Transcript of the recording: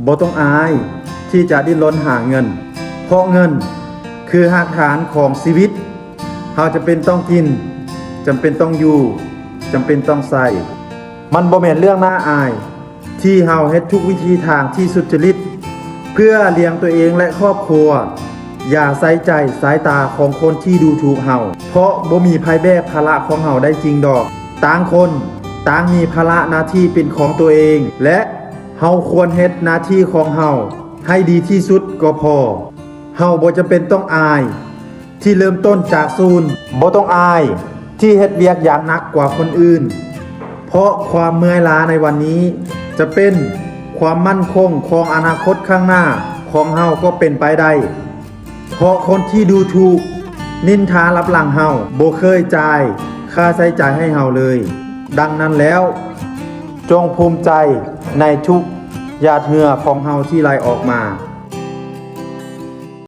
บ่ต้องอายที่จะดิ้นรนหาเงินเพราะเงินคือรากฐานของชีวิตเฮาจะเป็นต้องกินจำเป็นต้องอยู่จำเป็นต้องใส่มันบ่แม่นเรื่องน่าอายที่เฮาเฮ็ดทุกวิธีทางที่สุจริตเพื่อเลี้ยงตัวเองและครอบครัวอย่าใส่ใจสายตาของคนที่ดูถูกเฮาเพราะบ่มีไผแบกภาระของเฮาได้จริงดอกต่างคนต่างมีภาระหน้าที่เป็นของตัวเองและเฮาควรเฮ็ดหน้าที่ของเฮาให้ดีที่สุดก็พอเฮาบ่จำเป็นต้องอายที่เริ่มต้นจากศูนย์บ่ต้องอายที่เฮ็ดเวียกอย่างหนักกว่าคนอื่นเพราะความเมื่อยล้าในวันนี้จะเป็นความมั่นคงของอนาคตข้างหน้าของเฮาก็เป็นไปได้เพราะคนที่ดูถูกนินทารับหลังเฮาบ่เคยจ่ายค่าใช้จ่ายให้เฮาเลยดังนั้นแล้วจงภูมิใจในทุกหยาดเหงื่อของเฮาที่ไหลออกมา